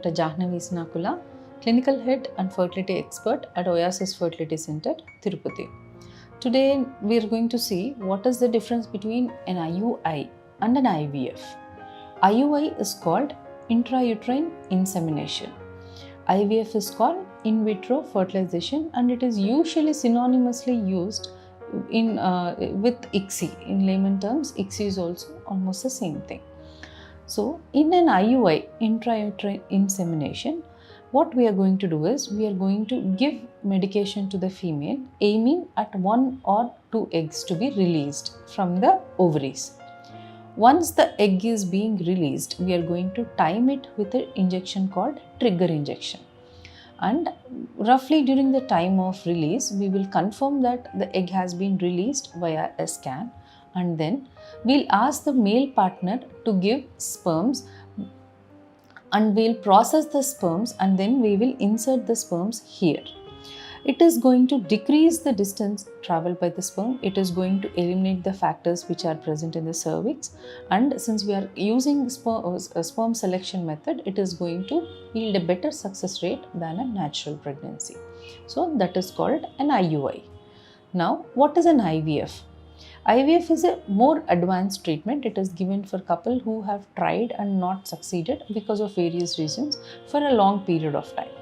Dr. Jahnavi Snakula, Clinical Head and Fertility Expert at Oasis Fertility Center, Tirupati. Today we are going to see what is the difference between an IUI and an IVF. IUI is called intrauterine insemination. IVF is called in vitro fertilization, and it is usually synonymously used in with ICSI. In layman terms, ICSI is also almost the same thing. So, in an IUI, intrauterine insemination, what we are going to do is we are going to give medication to the female, aiming at 1 or 2 eggs to be released from the ovaries. Once the egg is being released, we are going to time it with an injection called trigger injection. And roughly during the time of release, we will confirm that the egg has been released via a scan, and then we'll ask the male partner to give sperms, and we'll process the sperms, and then we will insert the sperms here. It is going to decrease the distance traveled by the sperm. It is going to eliminate the factors which are present in the cervix, and since we are using sperm selection method, it is going to yield a better success rate than a natural pregnancy. So that is called an IUI. Now, what is an IVF? IVF is a more advanced treatment. It is given for couple who have tried and not succeeded because of various reasons for a long period of time.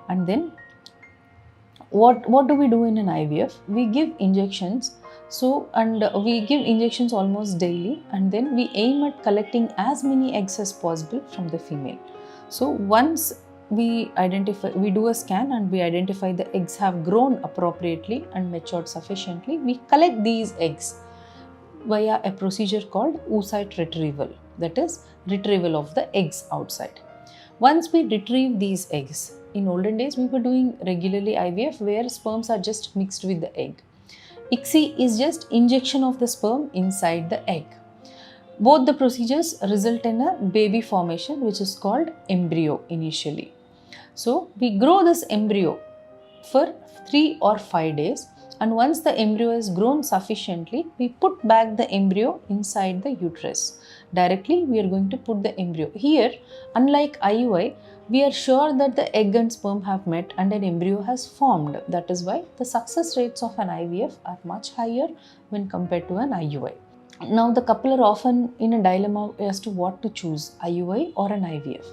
And then what do we do in an IVF? We give injections. We give injections almost daily, and then we aim at collecting as many eggs as possible from the female. So once we do a scan and we identify the eggs have grown appropriately and matured sufficiently, we collect these eggs via a procedure called oocyte retrieval, that is retrieval of the eggs outside. Once we retrieve these eggs, in olden days we were doing regularly IVF where sperms are just mixed with the egg. ICSI is just injection of the sperm inside the egg. Both the procedures result in a baby formation which is called embryo initially. So we grow this embryo for 3 or 5 days, and once the embryo is grown sufficiently, we put back the embryo inside the uterus. Directly we are going to put the embryo. Here, unlike IUI, we are sure that the egg and sperm have met and an embryo has formed. That is why the success rates of an IVF are much higher when compared to an IUI. Now the couple are often in a dilemma as to what to choose, IUI or an IVF.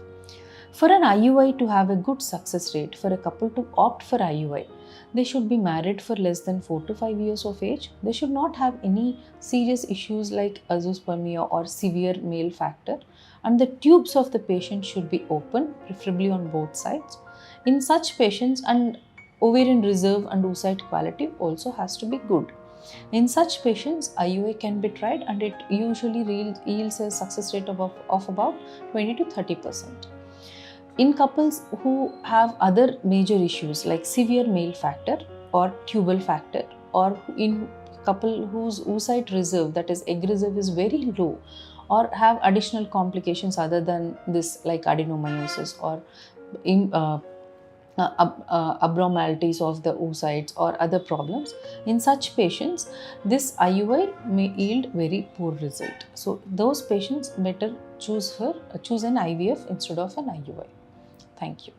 For an IUI to have a good success rate, for a couple to opt for IUI, they should be married for less than 4 to 5 years of age. They should not have any serious issues like azoospermia or severe male factor, and the tubes of the patient should be open, preferably on both sides. In such patients, and ovarian reserve and oocyte quality also has to be good. In such patients, IUI can be tried, and it usually yields a success rate of about 20 to 30%. In couples who have other major issues like severe male factor or tubal factor, or in couple whose oocyte reserve, that is egg reserve, is very low, or have additional complications other than this like adenomyosis or abnormalities of the oocytes or other problems, in such patients this IUI may yield very poor result. So those patients better choose an IVF instead of an IUI. Thank you.